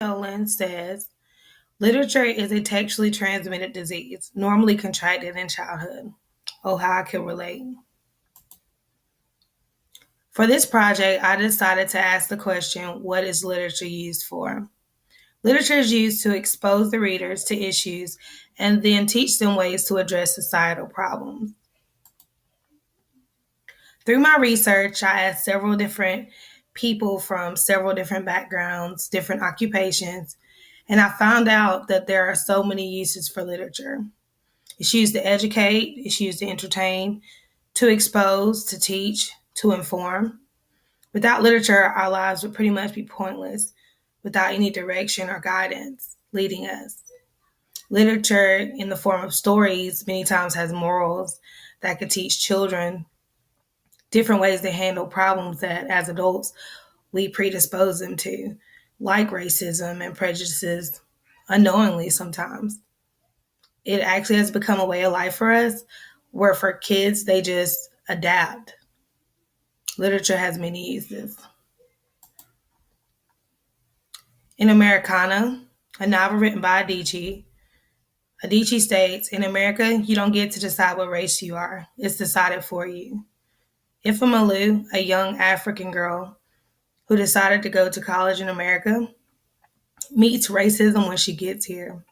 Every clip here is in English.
Nolan says literature is a textually transmitted disease, normally contracted in childhood. Oh, how I can relate. For this project, I decided to ask the question, what is literature used for? Literature is used to expose the readers to issues and then teach them ways to address societal problems. Through my research, I asked several different people from several different backgrounds, different occupations, and I found out that there are so many uses for literature. It's used to educate, it's used to entertain, to expose, to teach, to inform. Without literature, our lives would pretty much be pointless without any direction or guidance leading us. Literature, in the form of stories, many times has morals that could teach children different ways to handle problems that as adults we predispose them to, like racism and prejudices, unknowingly sometimes. It actually has become a way of life for us, where for kids, they just adapt. Literature has many uses. In Americana, a novel written by Adichie states, in America, you don't get to decide what race you are. It's decided for you. Ifeolu, a young African girl who decided to go to college in America, meets racism when she gets here.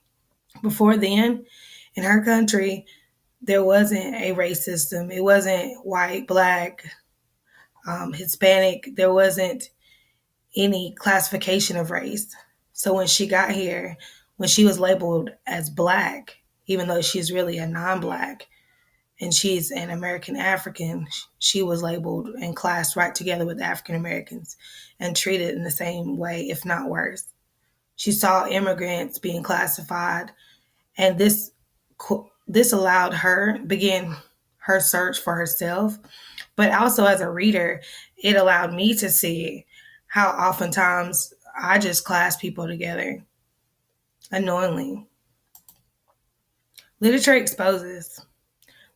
Before then, in her country, there wasn't a race system. It wasn't white, black, Hispanic. There wasn't any classification of race. So when she got here, when she was labeled as black, even though she's really a non black and she's an American African, she was labeled and classed right together with African Americans and treated in the same way, if not worse. She saw immigrants being classified, and this allowed her begin her search for herself, but also as a reader, it allowed me to see how oftentimes I just class people together unknowingly. Literature exposes.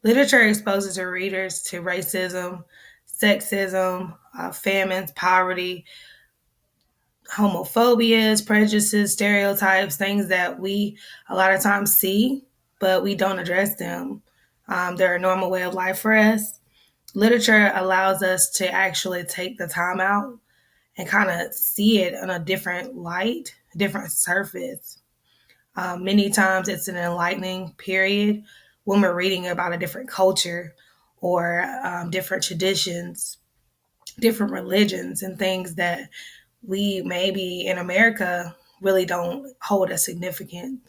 Literature exposes her readers to racism, sexism, famines, poverty, homophobias, prejudices, stereotypes, things that we a lot of times see, but we don't address them. They're a normal way of life for us. Literature allows us to actually take the time out and kind of see it on a different light, a different surface. Many times it's an enlightening period when we're reading about a different culture or different traditions, different religions, and things that we maybe in America really don't hold as significant,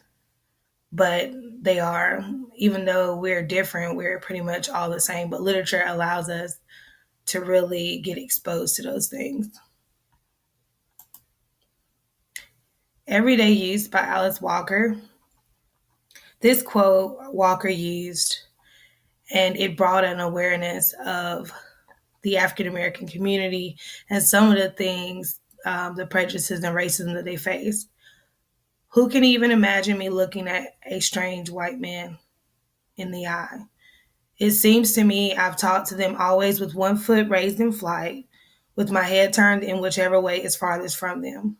but they are. Even though we're different, we're pretty much all the same, but literature allows us to really get exposed to those things. Everyday Use by Alice Walker. This quote Walker used, and it brought an awareness of the African American community and some of the things, the prejudices and racism that they face. Who can even imagine me looking at a strange white man in the eye? It seems to me I've talked to them always with one foot raised in flight, with my head turned in whichever way is farthest from them.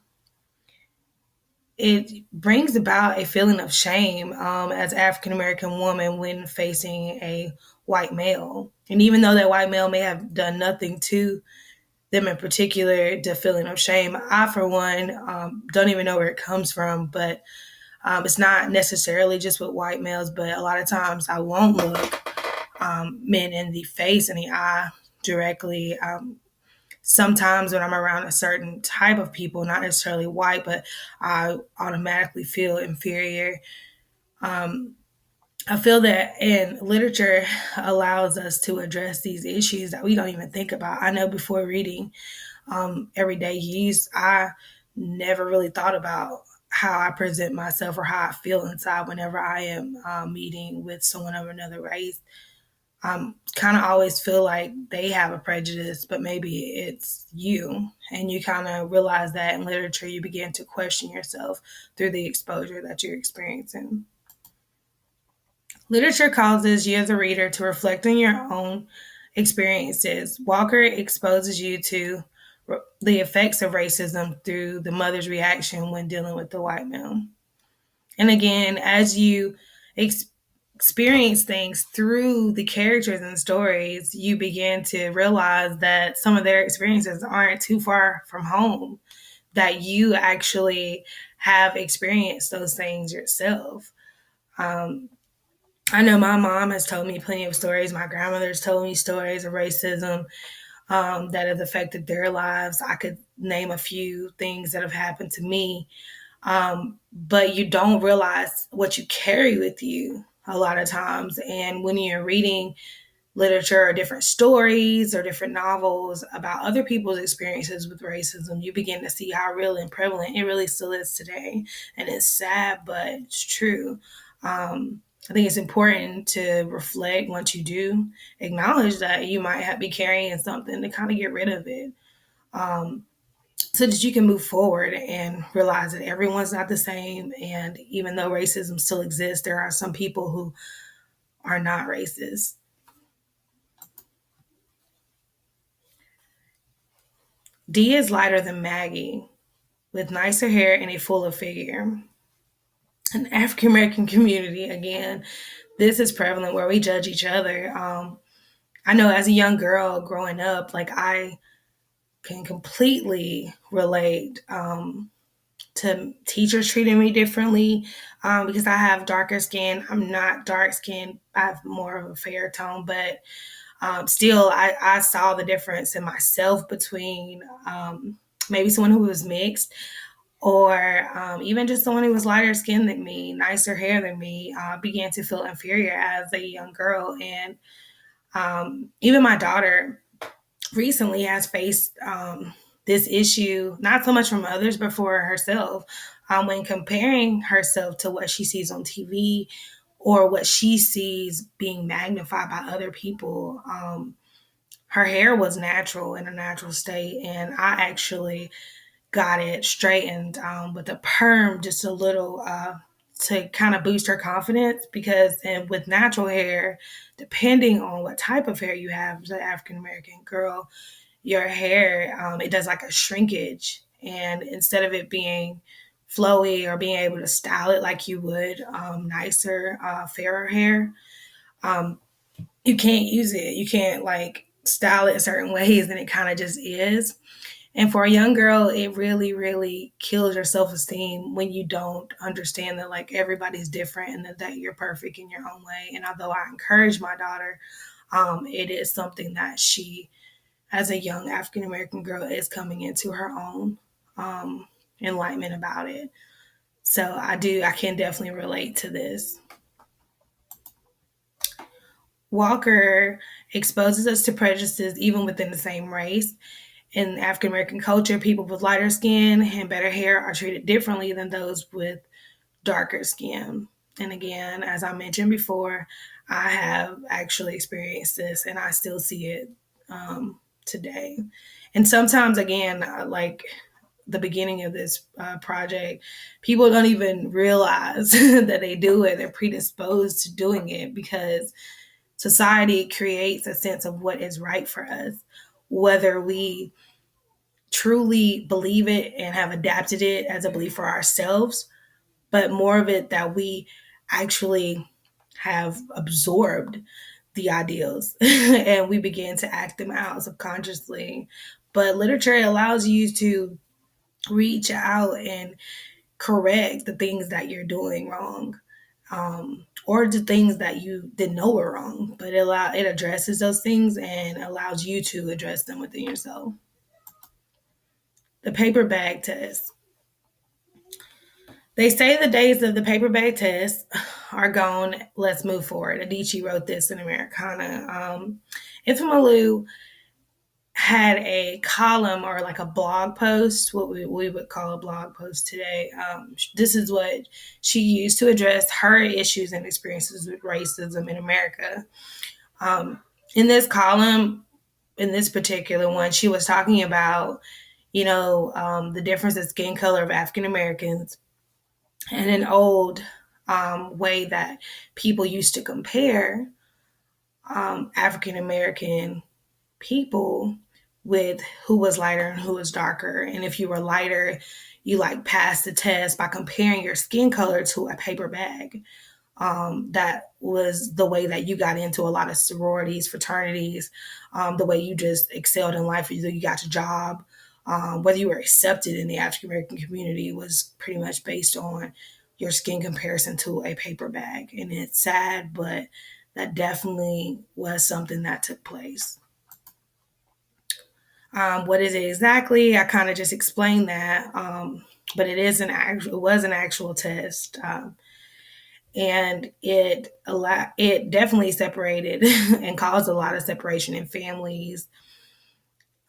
It brings about a feeling of shame as African American woman when facing a white male. And even though that white male may have done nothing to them in particular, the feeling of shame, I, for one, don't even know where it comes from, but it's not necessarily just with white males, but a lot of times I won't look men in the face, in the eye directly. Sometimes when I'm around a certain type of people, not necessarily white, but I automatically feel inferior. I feel that in literature allows us to address these issues that we don't even think about. I know before reading Everyday Use, I never really thought about how I present myself or how I feel inside whenever I am meeting with someone of another race. Kind of always feel like they have a prejudice, but maybe it's you. And you kind of realize that in literature, you begin to question yourself through the exposure that you're experiencing. Literature causes you as a reader to reflect on your own experiences. Walker exposes you to the effects of racism through the mother's reaction when dealing with the white male. And again, as you experience things through the characters and stories, you begin to realize that some of their experiences aren't too far from home, that you actually have experienced those things yourself. Um, I know my mom has told me plenty of stories. My grandmother's told me stories of racism that have affected their lives. I could name a few things that have happened to me, but you don't realize what you carry with you a lot of times. And when you're reading literature or different stories or different novels about other people's experiences with racism, you begin to see how real and prevalent it really still is today. And it's sad, but it's true. I think it's important to reflect once you do acknowledge that you might be carrying something to kind of get rid of it. Um, so that you can move forward and realize that everyone's not the same. And even though racism still exists, there are some people who are not racist. Dee is lighter than Maggie, with nicer hair and a fuller figure. An African American community, again, this is prevalent where we judge each other. I know as a young girl growing up, like I can completely relate to teachers treating me differently because I have darker skin. I'm not dark skinned. I have more of a fair tone, but still, I saw the difference in myself between maybe someone who was mixed or even just someone who was lighter skinned than me, nicer hair than me. Began to feel inferior as a young girl. And even my daughter recently has faced this issue, not so much from others, but for herself, when comparing herself to what she sees on TV or what she sees being magnified by other people. Her hair was natural in a natural state, and I actually got it straightened with a perm just a little to kind of boost her confidence because and with natural hair, depending on what type of hair you have as an African American girl, your hair it does like a shrinkage, and instead of it being flowy or being able to style it like you would nicer fairer hair, um, you can't use it, you can't like style it certain ways, and it kind of just is. And for a young girl, it really, really kills your self esteem when you don't understand that like everybody's different and that you're perfect in your own way. And although I encourage my daughter, it is something that she, as a young African American girl, is coming into her own enlightenment about it. So I can definitely relate to this. Walker exposes us to prejudices even within the same race. In African American culture, people with lighter skin and better hair are treated differently than those with darker skin. And again, as I mentioned before, I have actually experienced this and I still see it today. And sometimes, again, like the beginning of this project, people don't even realize that they do it. They're predisposed to doing it because society creates a sense of what is right for us, whether we truly believe it and have adapted it as a belief for ourselves, but more of it that we actually have absorbed the ideals and we begin to act them out subconsciously. But literature allows you to reach out and correct the things that you're doing wrong. Or the things that you didn't know were wrong, but it addresses those things and allows you to address them within yourself. The paper bag test. They say the days of the paper bag test are gone. Let's move forward. Adichie wrote this in Americana. Ifemalu had a column or like a blog post, what we would call a blog post today. This is what she used to address her issues and experiences with racism in America. In this column, in this particular one, she was talking about, the difference in skin color of African Americans and an old way that people used to compare African American people with who was lighter and who was darker. And if you were lighter, you like passed the test by comparing your skin color to a paper bag. That was the way that you got into a lot of sororities, fraternities, the way you just excelled in life, whether you got your job, whether you were accepted in the African American community was pretty much based on your skin comparison to a paper bag. And it's sad, but that definitely was something that took place. What is it exactly? I kind of just explained that, but it was an actual test. And it definitely separated and caused a lot of separation in families,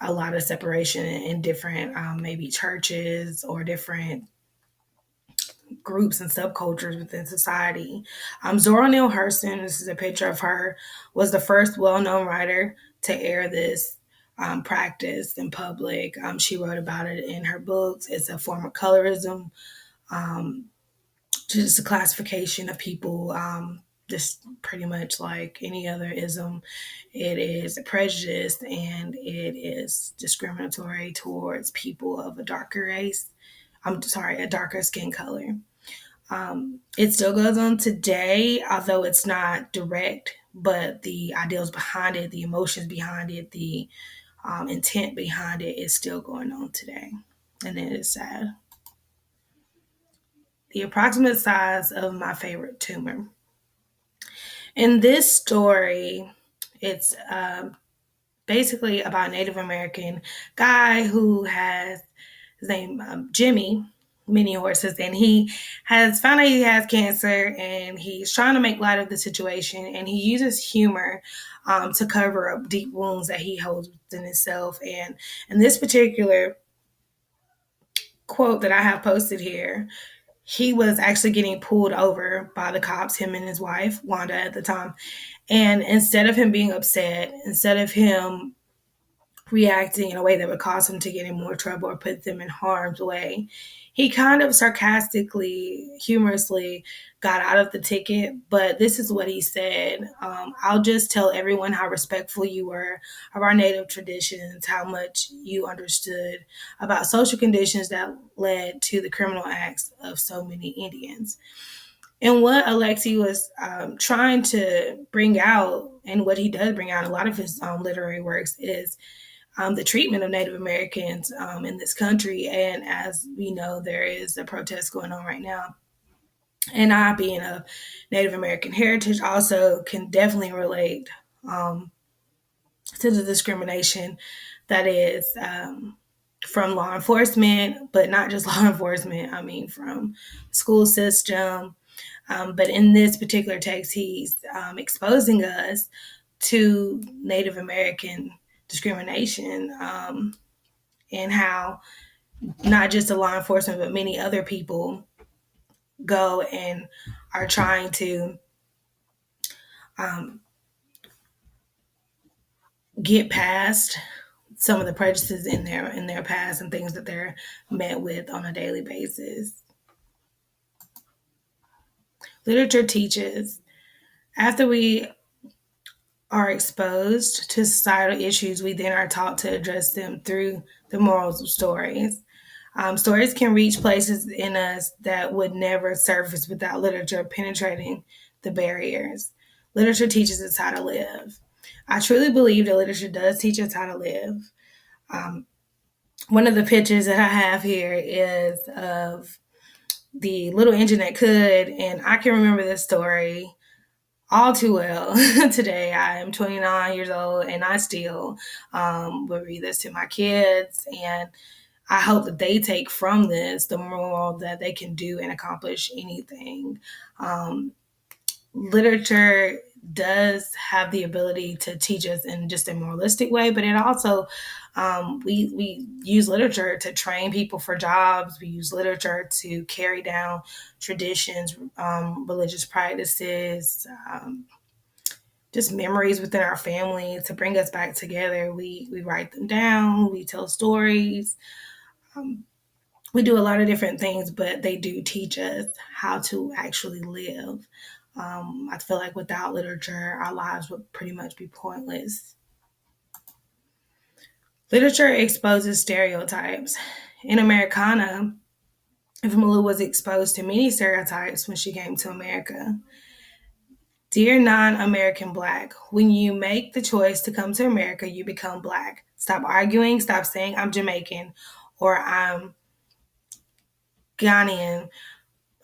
a lot of separation in different maybe churches or different groups and subcultures within society. Zora Neale Hurston, this is a picture of her, was the first well-known writer to air this practice in public. She wrote about it in her books. It's a form of colorism, um, just a classification of people, just pretty much like any other ism. It is a prejudice and it is discriminatory towards people of a darker race. I'm sorry, a darker skin color. It still goes on today, although it's not direct, but the ideals behind it, the emotions behind it, the intent behind it is still going on today. And it is sad. The approximate size of my favorite tumor. In this story, it's basically about a Native American guy who has his name Jimmy, many horses, and he has found out he has cancer, and he's trying to make light of the situation, and he uses humor to cover up deep wounds that he holds within himself. And in this particular quote that I have posted here, he was actually getting pulled over by the cops, him and his wife, Wanda, at the time. And instead of him being upset, instead of him reacting in a way that would cause him to get in more trouble or put them in harm's way, he kind of sarcastically, humorously got out of the ticket. But this is what he said: I'll just tell everyone how respectful you were of our native traditions, how much you understood about social conditions that led to the criminal acts of so many Indians. And what Alexi was trying to bring out, and what he does bring out in a lot of his literary works, is the treatment of Native Americans in this country. And as we know, there is a protest going on right now. And I, being of Native American heritage, also can definitely relate to the discrimination that is from law enforcement, but not just law enforcement. I mean, from school system. But in this particular text, he's exposing us to Native American discrimination, and how not just the law enforcement, but many other people go and are trying to um, get past some of the prejudices in their past and things that they're met with on a daily basis. Literature teaches. After we are exposed to societal issues, we then are taught to address them through the morals of stories. Stories can reach places in us that would never surface without literature penetrating the barriers. Literature teaches us how to live. I truly believe that literature does teach us how to live. Um, One of the pictures that I have here is of the little engine that could, and I can remember this story all too well today. I am 29 years old and I still will read this to my kids. And I hope that they take from this the moral that they can do and accomplish anything. Literature does have the ability to teach us in just a moralistic way, but it also we use literature to train people for jobs. We use literature to carry down traditions, religious practices, just memories within our family to bring us back together. We write them down. We tell stories. Um, we do a lot of different things, but they do teach us how to actually live. I feel like without literature, our lives would pretty much be pointless. Literature exposes stereotypes. In Americana, Malu was exposed to many stereotypes when she came to America. Dear non American Black, when you make the choice to come to America, you become Black. Stop arguing, stop saying I'm Jamaican or I'm Ghanaian.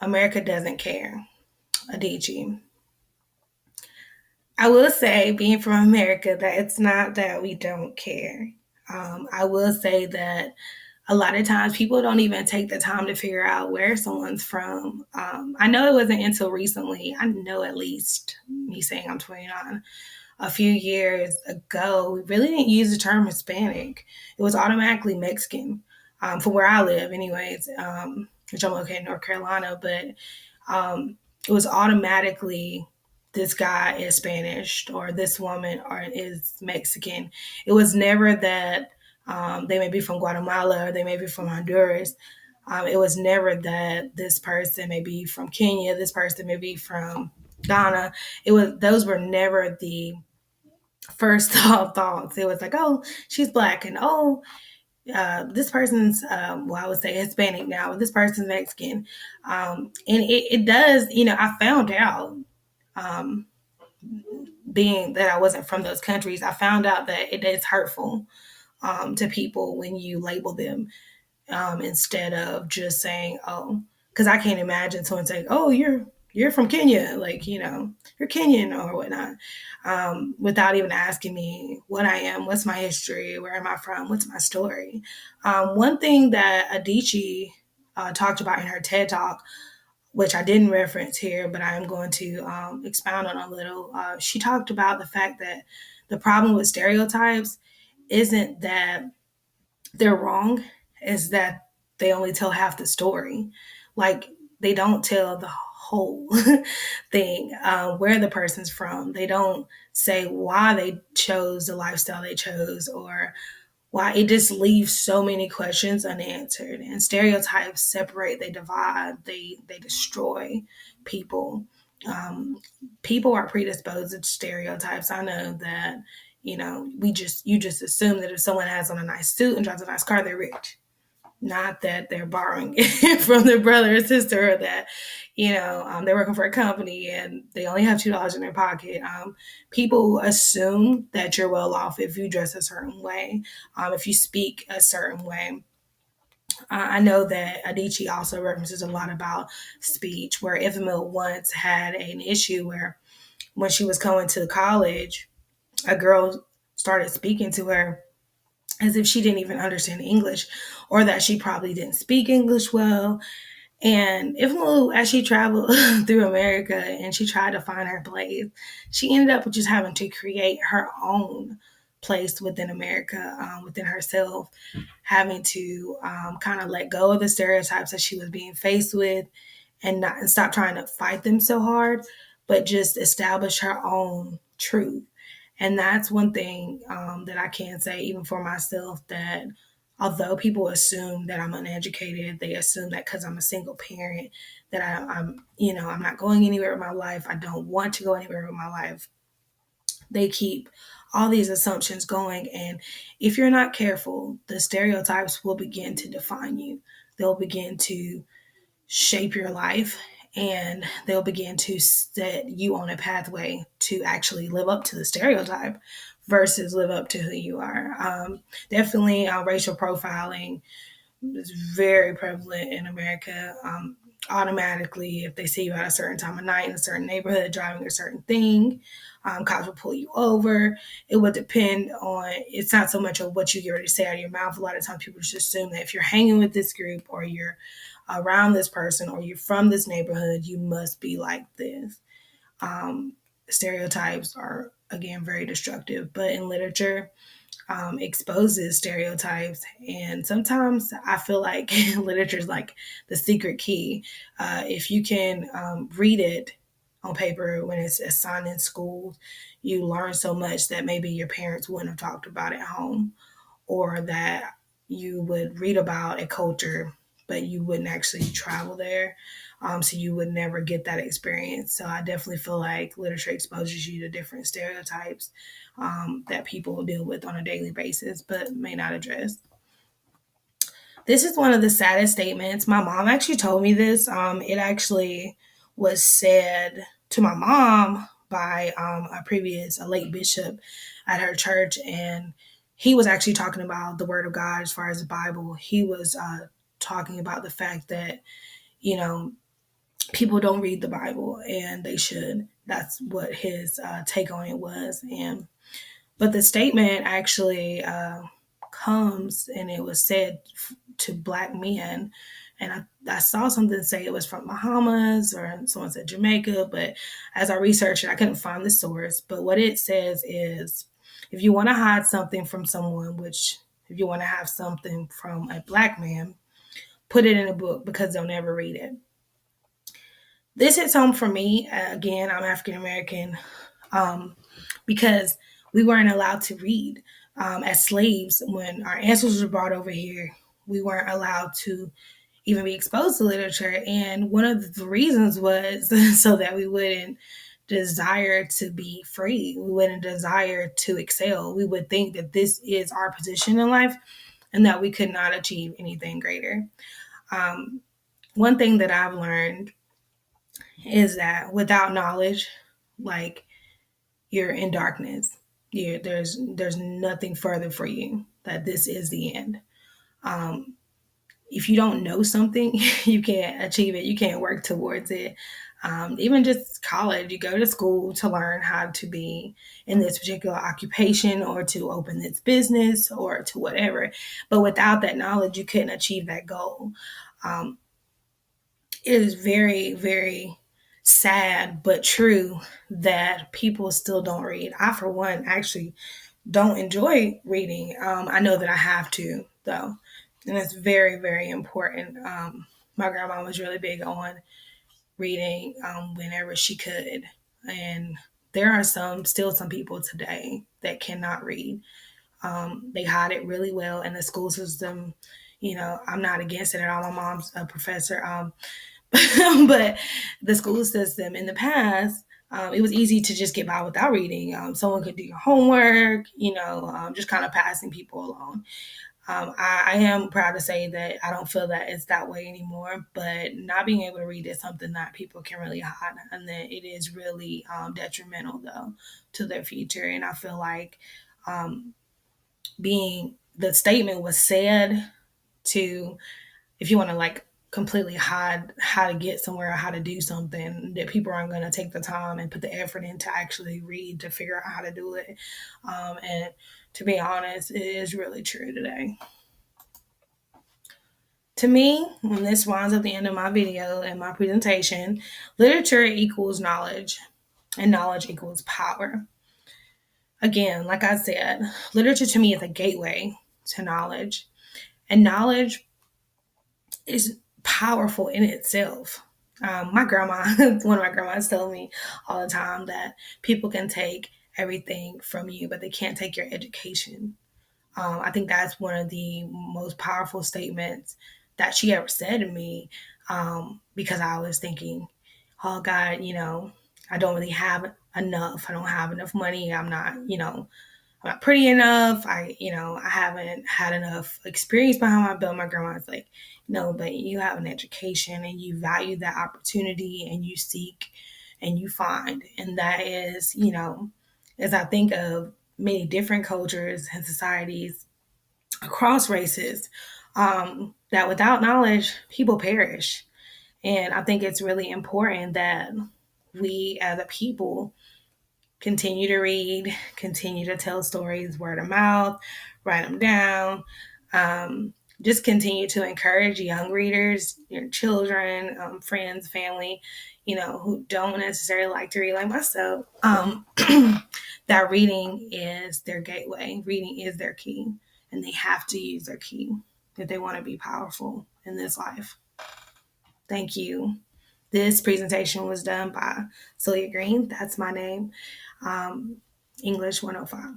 America doesn't care. Adichie. I will say, being from America, that it's not that we don't care. I will say that a lot of times people don't even take the time to figure out where someone's from. I know it wasn't until recently, I know at least me saying I'm 29, a few years ago, we really didn't use the term Hispanic. It was automatically Mexican, from where I live, anyways, which I'm located in North Carolina, but it was automatically this guy is Spanish or this woman or is Mexican. It was never that they may be from Guatemala or they may be from Honduras. It was never that this person may be from Kenya, this person may be from Ghana. It was those were never the first thoughts. It was like, oh, she's black, and oh, this person's well, I would say Hispanic now, but this person's Mexican, and it does. I found out, um, being that I wasn't from those countries, I found out that it is hurtful to people when you label them, instead of just saying, oh, because I can't imagine someone saying, oh, you're from Kenya, like, you're Kenyan or whatnot, without even asking me what I am, what's my history, where am I from, what's my story. One thing that Adichie talked about in her TED Talk, which I didn't reference here, but I'm going to expound on a little. She talked about the fact that the problem with stereotypes isn't that they're wrong, is that they only tell half the story. Like, they don't tell the whole thing, where the person's from. They don't say why they chose the lifestyle they chose, or why. It just leaves so many questions unanswered. And stereotypes separate, they divide, they destroy people. Um, People are predisposed to stereotypes. I know that, you just assume that if someone has on a nice suit and drives a nice car, they're rich. Not that they're borrowing it from their brother or sister, or that, they're working for a company and they only have $2 in their pocket. People assume that you're well off if you dress a certain way, if you speak a certain way. I know that Adichie also references a lot about speech, where Ifamil once had an issue where when she was going to college, a girl started speaking to her as if she didn't even understand English, or that she probably didn't speak English well. And if as she traveled through America and she tried to find her place, she ended up just having to create her own place within America, within herself, having to kind of let go of the stereotypes that she was being faced with, and stop trying to fight them so hard, but just establish her own truth. And that's one thing that I can say, even for myself, that although people assume that I'm uneducated, they assume that because I'm a single parent, that I'm not going anywhere with my life. I don't want to go anywhere with my life. They keep all these assumptions going. And if you're not careful, the stereotypes will begin to define you. They'll begin to shape your life, and they'll begin to set you on a pathway to actually live up to the stereotype versus live up to who you are. Definitely, racial profiling is very prevalent in America. Automatically, if they see you at a certain time of night in a certain neighborhood driving a certain thing, cops will pull you over. It would depend on, it's not so much of what you get ready to say out of your mouth. A lot of times people just assume that if you're hanging with this group, or you're around this person, or you're from this neighborhood, you must be like this. Stereotypes are, again, very destructive, but in literature, exposes stereotypes. And sometimes I feel like literature is like the secret key. If you can read it on paper when it's assigned in school, you learn so much that maybe your parents wouldn't have talked about at home, or that you would read about a culture, but you wouldn't actually travel there. So you would never get that experience. So I definitely feel like literature exposes you to different stereotypes that people deal with on a daily basis, but may not address. This is one of the saddest statements. My mom actually told me this. It actually was said to my mom by a late bishop at her church, and he was actually talking about the Word of God as far as the Bible. He was talking about the fact that you know people don't read the Bible, and they should. That's what his take on it was, and but the statement actually comes, and it was said to Black men. And I saw something say it was from Bahamas, or someone said Jamaica, but as I researched it, I couldn't find the source. But what it says is if you want to hide something from someone, which if you want to have something from a Black man, put it in a book because they'll never read it. This hits home for me. Again, I'm African American. Because we weren't allowed to read as slaves. When our ancestors were brought over here, we weren't allowed to even be exposed to literature. And one of the reasons was so that we wouldn't desire to be free. We wouldn't desire to excel. We would think that this is our position in life and that we could not achieve anything greater. One thing that I've learned is that without knowledge, like you're in darkness. There's nothing further for you. That this is the end. If you don't know something, you can't achieve it. You can't work towards it. Even just college, you go to school to learn how to be in this particular occupation or to open this business or to whatever. But without that knowledge, you couldn't achieve that goal. Um, it is very, very sad but true that people still don't read. I, for one, actually don't enjoy reading. I know that I have to, though, and it's very, very important. My grandma was really big on reading whenever she could, and there are still some people today that cannot read. They hide it really well in the school system. I'm not against it at all. My mom's a professor. But the school system in the past, it was easy to just get by without reading. Someone could do your homework, just kind of passing people along. I am proud to say that I don't feel that it's that way anymore, but not being able to read is something that people can really hide, and that it is really detrimental, though, to their future. And I feel like being the statement was said to, if you want to like completely hide how to get somewhere or how to do something, that people aren't going to take the time and put the effort in to actually read to figure out how to do it. And to be honest, it is really true today. To me, when this winds up the end of my video and my presentation, literature equals knowledge, and knowledge equals power. Again, like I said, literature to me is a gateway to knowledge, and knowledge is powerful in itself. My grandma, one of my grandmas told me all the time that people can take everything from you, but they can't take your education. I think that's one of the most powerful statements that she ever said to me, because I was thinking, oh God, I don't really have enough. I don't have enough money. I'm not pretty enough. I haven't had enough experience behind my belt. My grandma's like, no, but you have an education and you value that opportunity and you seek and you find. And that is, as I think of many different cultures and societies across races, that without knowledge, people perish. And I think it's really important that we as a people continue to read, continue to tell stories word of mouth, write them down. Just continue to encourage young readers, your children, friends, family, who don't necessarily like to read like myself, that reading is their gateway. Reading is their key, and they have to use their key if they want to be powerful in this life. Thank you. This presentation was done by Celia Green. That's my name. English 105.